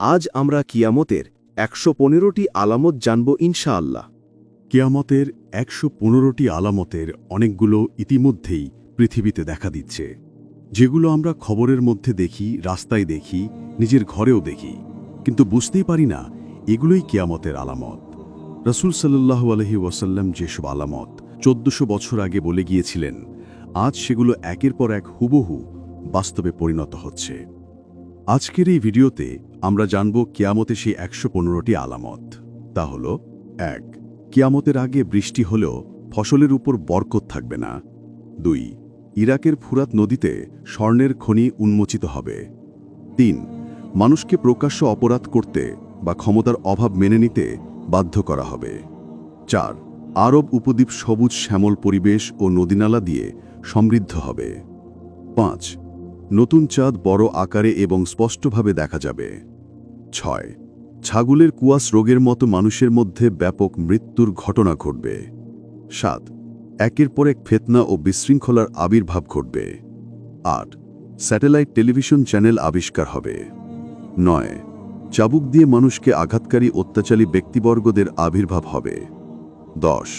আজ আমরা কিয়ামতের ১১৫টি আলামত জানব ইনশাআল্লাহ। কেয়ামতের ১১৫টি আলামতের অনেকগুলো ইতিমধ্যেই পৃথিবীতে দেখা দিচ্ছে, যেগুলো আমরা খবরের মধ্যে দেখি, রাস্তায় দেখি, নিজের ঘরেও দেখি, কিন্তু বুঝতেই পারি না এগুলোই কেয়ামতের আলামত। রাসূল সাল্লাল্লাহু আলাইহি ওয়াসাল্লাম যেসব আলামত ১৪০০ বছর আগে বলে গিয়েছিলেন, আজ সেগুলো একের পর এক হুবহু বাস্তবে পরিণত হচ্ছে। আজকের এই ভিডিওতে আমরা জানব কিয়ামতে সেই ১১৫টি আলামত। তা হল: ১. কিয়ামতের আগে বৃষ্টি হলেও ফসলের উপর বরকত থাকবে না। ২. ইরাকের ফুরাত নদীতে স্বর্ণের খনি উন্মোচিত হবে। ৩. মানুষকে প্রকাশ্য অপরাধ করতে বা ক্ষমতার অভাব মেনে নিতে বাধ্য করা হবে। ৪. আরব উপদ্বীপ সবুজ শ্যামল পরিবেশ ও নদীনালা দিয়ে সমৃদ্ধ হবে। ৫. নতুন চাঁদ বড় আকারে এবং স্পষ্টভাবে দেখা যাবে। ৬. ছাগলের কুয়াশ রোগের মতো মানুষের মধ্যে ব্যাপক মৃত্যুর ঘটনা ঘটবে। ৭. একের পর এক ফিতনা ও বিশৃঙ্খলার আবির্ভাব ঘটবে। ৮. স্যাটেলাইট টেলিভিশন চ্যানেল আবিষ্কার হবে। ৯. চাবুক দিয়ে মানুষকে আঘাতকারী অত্যাচারী ব্যক্তিবর্গদের আবির্ভাব হবে। ১০.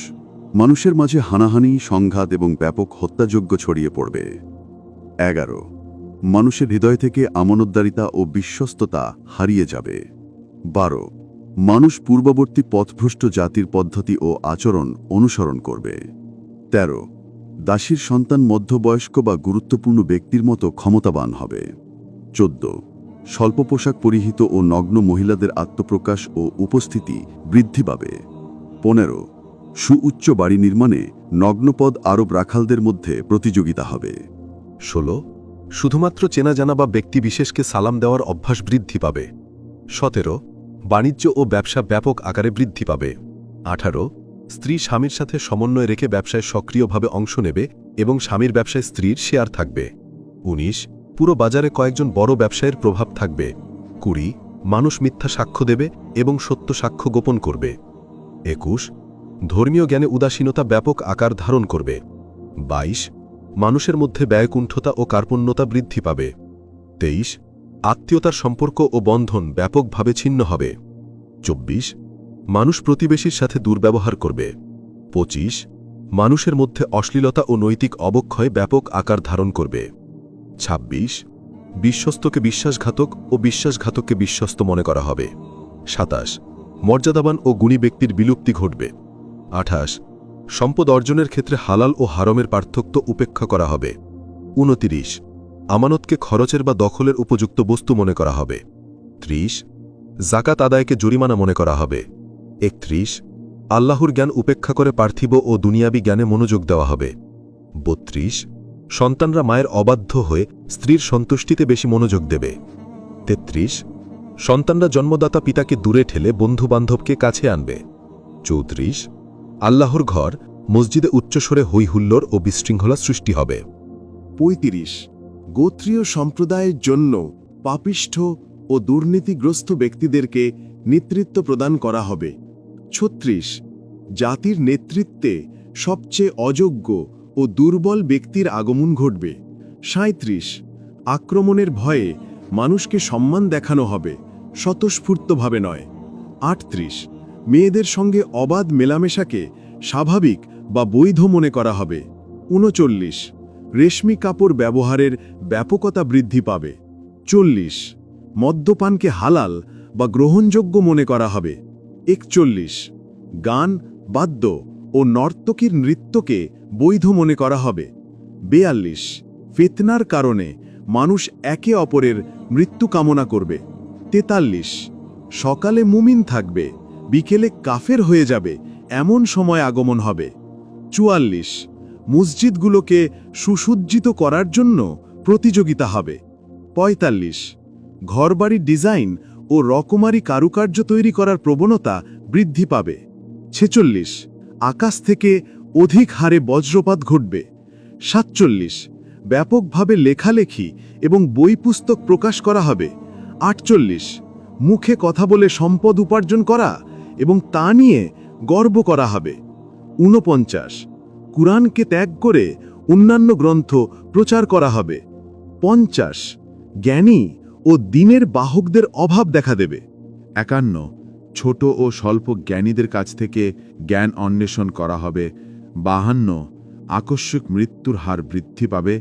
মানুষের মাঝে হানাহানি, সংঘাত এবং ব্যাপক হত্যাযজ্ঞ ছড়িয়ে পড়বে। ১১. মানুষের হৃদয় থেকে আমানতদারিতা ও বিশ্বস্ততা হারিয়ে যাবে। ১২. মানুষ পূর্ববর্তী পথভ্রষ্ট জাতির পদ্ধতি ও আচরণ অনুসরণ করবে। ১৩. দাসীর সন্তান মধ্যবয়স্ক বা গুরুত্বপূর্ণ ব্যক্তির মতো ক্ষমতাবান হবে। ১৪. স্বল্প পোশাক পরিহিত ও নগ্ন মহিলাদের আত্মপ্রকাশ ও উপস্থিতি বৃদ্ধি পাবে। ১৫. সুউচ্চ বাড়ি নির্মাণে নগ্নপদ আরব রাখালদের মধ্যে প্রতিযোগিতা হবে। ১৬. শুধুমাত্র চেনা জানা বা ব্যক্তিবিশেষকে সালাম দেওয়ার অভ্যাস বৃদ্ধি পাবে। ১৭. বাণিজ্য ও ব্যবসা ব্যাপক আকারে বৃদ্ধি পাবে। ১৮. স্ত্রী স্বামীর সাথে সমন্বয় রেখে ব্যবসায় সক্রিয়ভাবে অংশ নেবে এবং স্বামীর ব্যবসায় স্ত্রীর শেয়ার থাকবে। ১৯. পুরো বাজারে কয়েকজন বড় ব্যবসায়ের প্রভাব থাকবে। ২০. মানুষ মিথ্যা সাক্ষ্য দেবে এবং সত্য সাক্ষ্য গোপন করবে। ২১. ধর্মীয় জ্ঞানে উদাসীনতা ব্যাপক আকার ধারণ করবে। ২২. মানুষের মধ্যে ব্যয়কুণ্ঠতা ও কার্পণ্যতা বৃদ্ধি পাবে। ২৩. আত্মীয়তার সম্পর্ক ও বন্ধন ব্যাপকভাবে ছিন্ন হবে। ২৪. মানুষ প্রতিবেশীর সাথে দুর্ব্যবহার করবে। ২৫. মানুষের মধ্যে অশ্লীলতা ও নৈতিক অবক্ষয় ব্যাপক আকার ধারণ করবে। ২৬. বিশ্বস্তকে বিশ্বাসঘাতক ও বিশ্বাসঘাতককে বিশ্বস্ত মনে করা হবে। ২৭. মর্যাদাবান ও গুণী ব্যক্তির বিলুপ্তি ঘটবে। ২৮. সম্পদ অর্জনের ক্ষেত্রে হালাল ও হারামের পার্থক্য উপেক্ষা করা হবে। ২৯. আমানতকে খরচের বা দখলের উপযুক্ত বস্তু মনে করা হবে। ৩০. জাকাত আদায়কে জরিমানা মনে করা হবে। ৩১. আল্লাহর জ্ঞান উপেক্ষা করে পার্থিব ও দুনিয়াবি জ্ঞানে মনোযোগ দেওয়া হবে। ৩২. সন্তানরা মায়ের অবাধ্য হয়ে স্ত্রীর সন্তুষ্টিতে বেশি মনোযোগ দেবে। ৩৩. সন্তানরা জন্মদাতা পিতাকে দূরে ঠেলে বন্ধুবান্ধবকে কাছে আনবে। ৩৪. আল্লাহর ঘর মসজিদে উচ্চস্বরে হৈহুল্লোড় ও বিশৃঙ্খলা সৃষ্টি হবে। ৩৫. গোত্রীয় সম্প্রদায়ের জন্য পাপিষ্ঠ ও দুর্নীতিগ্রস্ত ব্যক্তিদেরকে নেতৃত্ব প্রদান করা হবে। ৩৬. জাতির নেতৃত্বে সবচেয়ে অযোগ্য ও দুর্বল ব্যক্তির আগমন ঘটবে। ৩৭. আক্রমণের ভয়ে মানুষকে সম্মান দেখানো হবে, স্বতঃস্ফূর্তভাবে নয়। ৩৮. মেয়েদের সঙ্গে অবাধ মেলামেশাকে স্বাভাবিক বা বৈধ মনে করা হবে। ৩৯. রেশমি কাপড় ব্যবহারের ব্যাপকতা বৃদ্ধি পাবে। ৪০. মদ্যপানকে হালাল বা গ্রহণযোগ্য মনে করা হবে। ৪১. গান, বাদ্য ও নর্তকীর নৃত্যকে বৈধ মনে করা হবে। ৪২. ফিতনার কারণে মানুষ একে অপরের মৃত্যু কামনা করবে। ৪৩. সকালে মুমিন থাকবে, বিকেলে কাফের হয়ে যাবে, এমন সময় আগমন হবে। ৪৪. মসজিদগুলোকে সুসজ্জিত করার জন্য প্রতিযোগিতা হবে। ৪৫. ঘরবাড়ির ডিজাইন ও রকমারি কারুকার্য তৈরি করার প্রবণতা বৃদ্ধি পাবে। ৪৬. আকাশ থেকে অধিক হারে বজ্রপাত ঘটবে। ৪৭. ব্যাপকভাবে লেখালেখি এবং বই পুস্তক প্রকাশ করা হবে। ৪৮. মুখে কথা বলে সম্পদ উপার্জন করা এবং তা নিয়ে গর্ব করা হবে। ৪৯. কুরআনকে ত্যাগ করে অন্যান্য গ্রন্থ প্রচার করা হবে। ৫০. জ্ঞানী ও ও দিনের বাহকদের অভাব দেখা দেবে। 51 ছোট ও স্বল্প জ্ঞানীদের কাছ থেকে জ্ঞান অন্বেষণ করা হবে। 52 আকস্মিক মৃত্যুর হার বৃদ্ধি পাবে।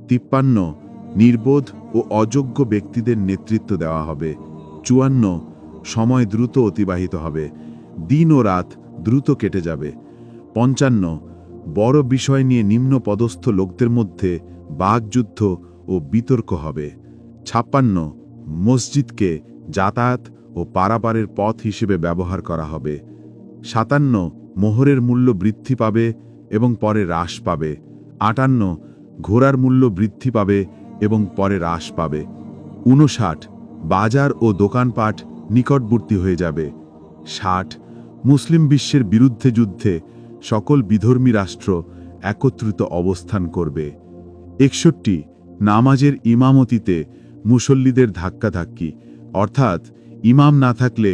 53 নির্বোধ ও অযোগ্য ব্যক্তিদের নেতৃত্ব দেওয়া হবে। 54 সময় দ্রুত অতিবাহিত হবে, দিন ও রাত দ্রুত কেটে যাবে। 55 বড় বিষয় নিয়ে নিম্ন পদস্থ লোকদের মধ্যে বাকযুদ্ধ ও বিতর্ক হবে। 56 মসজিদকে যাতায়াত ও পারাপারের পথ হিসেবে ব্যবহার করা হবে। 57 মোহরের মূল্য বৃদ্ধি পাবে এবং পরে হ্রাস পাবে। 58 ঘোড়ার মূল্য বৃদ্ধি পাবে এবং পরে হ্রাস পাবে। 59 বাজার ও দোকানপাট নিকটবর্তী হয়ে যাবে। 60 মুসলিম বিশ্বের বিরুদ্ধে যুদ্ধে সকল বিধর্মী রাষ্ট্র একত্রিত অবস্থান করবে। 61 নামাজের ইমামতিতে মুসল্লিদের ধাক্কাধাক্কি, অর্থাৎ ইমাম না থাকলে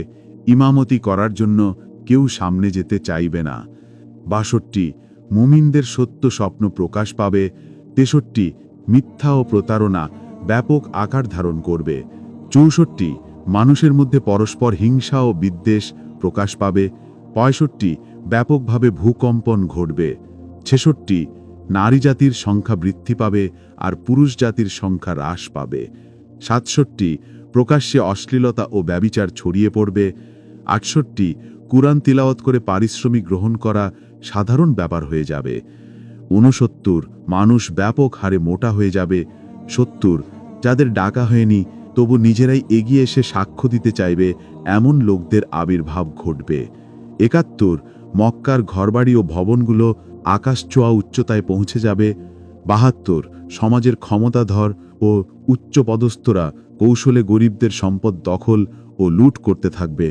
ইমামতি করার জন্য কেউ সামনে যেতে চাইবে না। 62 মুমিনদের সত্য স্বপ্ন প্রকাশ পাবে। 63 মিথ্যা ও প্রতারণা ব্যাপক আকার ধারণ করবে। 64 মানুষের মধ্যে পরস্পর হিংসা ও বিদ্বেষ প্রকাশ পাবে। 65 ব্যাপকভাবে ভূকম্পন ঘটবে। 66 নারী জাতির সংখ্যা বৃদ্ধি পাবে আর পুরুষ জাতির সংখ্যা হ্রাস পাবে। 67 প্রকাশ্যে অশ্লীলতা ও ব্যভিচার ছড়িয়ে পড়বে। 68 কুরআন তিলাওয়াত করে পারিশ্রমিক গ্রহণ করা সাধারণ ব্যাপার হয়ে যাবে। 69 মানুষ ব্যাপক হারে মোটা হয়ে যাবে। 70 যাদের ডাকা হয়নি তবু নিজেরাই এগিয়ে এসে সাক্ষ্য দিতে চাইবে এমন লোকদের আবির্ভাব ঘটবে। 71 মক্কার ঘরবাড়ি ও ভবনগুলো আকাশছোঁয়া উচ্চতায় পৌঁছে যাবে। 72 সমাজের ক্ষমতাধর ও উচ্চপদস্থরা কৌশলে গরিবদের সম্পদ দখল ও লুট করতে থাকবে।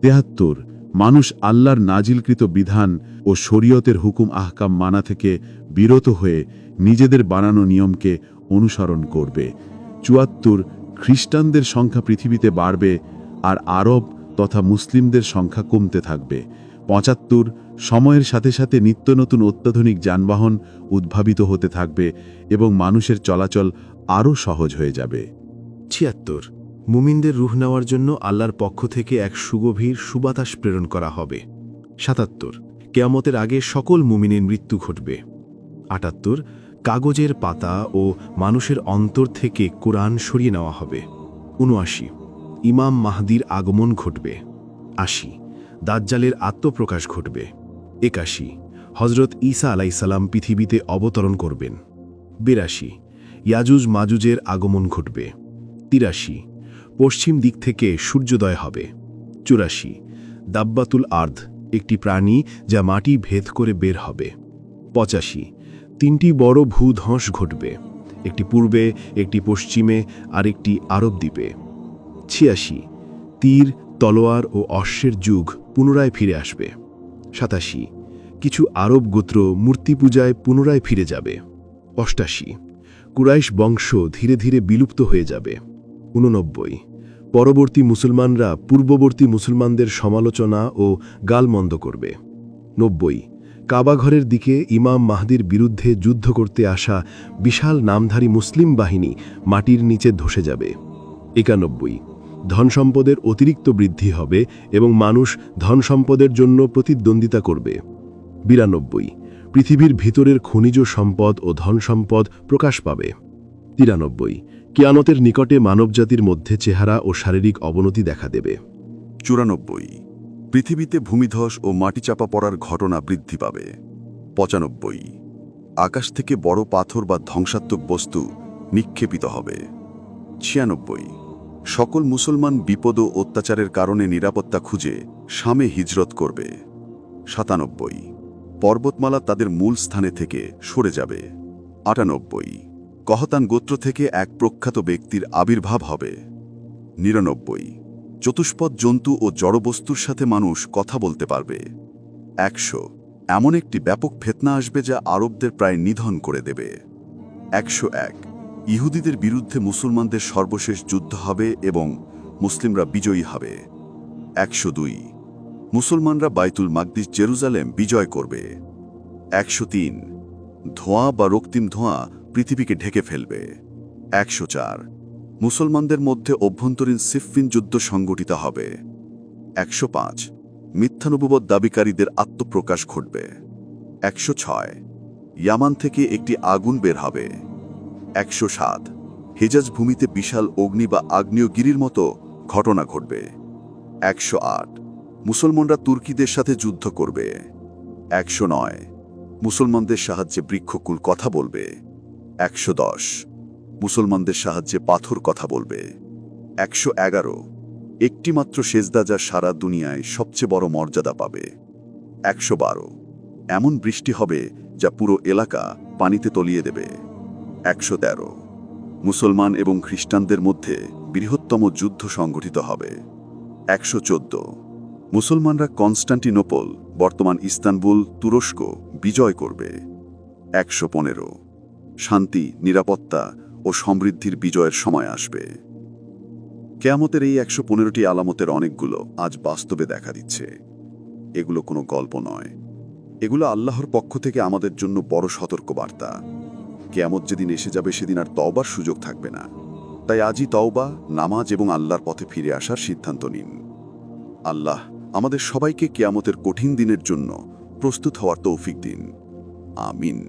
73 মানুষ আল্লাহর নাজিলকৃত বিধান ও শরীয়তের হুকুম আহকাম মানা থেকে বিরত হয়ে নিজেদের বানানো নিয়মকে অনুসরণ করবে। 74 খ্রিস্টানদের সংখ্যা পৃথিবীতে বাড়বে আর আরব তথা মুসলিমদের সংখ্যা কমতে থাকবে। 75 সময়ের সাথে সাথে নিত্য নতুন অত্যাধুনিক যানবাহন উদ্ভাবিত হতে থাকবে এবং মানুষের চলাচল আরও সহজ হয়ে যাবে। 76 মুমিনদের রূহ নেওয়ার জন্য আল্লাহর পক্ষ থেকে এক সুগভীর সুবাতাস প্রেরণ করা হবে। 77 কিয়ামতের আগে সকল মুমিনের মৃত্যু ঘটবে। 78 কাগজের পাতা ও মানুষের অন্তর থেকে কোরআন সরিয়ে নেওয়া হবে। 79 ইমাম মাহদির আগমন ঘটবে। 80 দাজ্জালের আত্মপ্রকাশ ঘটবে। 81 হজরত ঈসা আলাইসাল্লাম পৃথিবীতে অবতরণ করবেন। 82 ইয়াজুজ মাজুজের আগমন ঘটবে। 83 পশ্চিম দিক থেকে সূর্যোদয় হবে। 84 দাব্বাতুল আর্দ একটি প্রাণী যা মাটি ভেদ করে বের হবে। 85 তিনটি বড় ভূধ্বস ঘটবে, একটি পূর্বে, একটি পশ্চিমে আর একটি আরব দ্বীপে। 86 তীর, তলোয়ার ও অশ্বের যুগ পুনরায় ফিরে আসবে। 87 কিছু আরব গোত্র মূর্তি পূজায় পুনরায় ফিরে যাবে। 88 কুরাইশ বংশ ধীরে ধীরে বিলুপ্ত হয়ে যাবে। 89 পরবর্তী মুসলমানরা পূর্ববর্তী মুসলমানদের সমালোচনা ও গালমন্দ করবে। 90 কাবাঘরের দিকে ইমাম মাহদির বিরুদ্ধে যুদ্ধ করতে আসা বিশাল নামধারী মুসলিম বাহিনী মাটির নিচে ধসে যাবে। 91 ধনসম্পদের অতিরিক্ত বৃদ্ধি হবে এবং মানুষ ধনসম্পদের জন্য প্রতিদ্বন্দ্বিতা করবে। 92 পৃথিবীর ভিতরের খনিজ সম্পদ ও ধনসম্পদ প্রকাশ পাবে। 93 কিয়ামতের নিকটে মানবজাতির মধ্যে চেহারা ও শারীরিক অবনতি দেখা দেবে। 94 পৃথিবীতে ভূমিধস ও মাটিচাপা পড়ার ঘটনা বৃদ্ধি পাবে। 95 আকাশ থেকে বড় পাথর বা ধ্বংসাত্মক বস্তু নিক্ষেপিত হবে। 96 সকল মুসলমান বিপদ ও অত্যাচারের কারণে নিরাপত্তা খুঁজে শামে হিজরত করবে। 97 পর্বতমালা তাদের মূল স্থানে থেকে সরে যাবে। 98 কহতান গোত্র থেকে এক প্রখ্যাত ব্যক্তির আবির্ভাব হবে। 99 চতুষ্পদ জন্তু ও জড়বস্তুর সাথে মানুষ কথা বলতে পারবে। 100 এমন একটি ব্যাপক ফিতনা আসবে যা আরবদের প্রায় নিধন করে দেবে। 101 ইহুদিদের বিরুদ্ধে মুসলমানদের সর্বশেষ যুদ্ধ হবে এবং মুসলিমরা বিজয়ী হবে। 102 মুসলমানরা বাইতুল মাকদিস জেরুজালেম বিজয় করবে। 103 ধোঁয়া বা রক্তিম ধোঁয়া পৃথিবীকে ঢেকে ফেলবে। 104 মুসলমানদের মধ্যে অভ্যন্তরীণ সিফফিন যুদ্ধ সংগঠিত হবে। 105 মিথ্যানুবুবত দাবিকারীদের আত্মপ্রকাশ ঘটবে। 106 ইয়ামান থেকে একটি আগুন বের হবে। 107 হিজাজ ভূমিতে বিশাল অগ্নি বা আগ্নেয়গিরির মতো ঘটনা ঘটবে। 108 মুসলমানরা তুর্কিদের সাথে যুদ্ধ করবে। 109 মুসলমানদের সাহায্যে বৃক্ষকুল কথা বলবে। 110 মুসলমানদের সাহায্যে পাথর কথা বলবে। 111 একটিমাত্র সেজদা যা সারা দুনিয়ায় সবচেয়ে বড় মর্যাদা পাবে। 112 এমন বৃষ্টি হবে যা পুরো এলাকা পানিতে তলিয়ে দেবে। 113 মুসলমান এবং খ্রিস্টানদের মধ্যে বৃহত্তম যুদ্ধ সংগঠিত হবে। 114 মুসলমানরা কনস্টান্টিনোপল বর্তমান ইস্তানবুল তুরস্ক বিজয় করবে। 115 শান্তি, নিরাপত্তা ও সমৃদ্ধির বিজয়ের সময় আসবে। কেয়ামতের এই 115টি আলামতের অনেকগুলো আজ বাস্তবে দেখা দিচ্ছে। এগুলো কোনো গল্প নয়, এগুলো আল্লাহর পক্ষ থেকে আমাদের জন্য বড় সতর্কবার্তা। কেয়ামত যেদিন এসে যাবে সেদিন আর তওবার সুযোগ থাকবে না। তাই আজই তওবা, নামাজ এবং আল্লাহর পথে ফিরে আসার সিদ্ধান্ত নিন। আল্লাহ আমাদের সবাইকে কেয়ামতের কঠিন দিনের জন্য প্রস্তুত হওয়ার তৌফিক দিন। আমিন।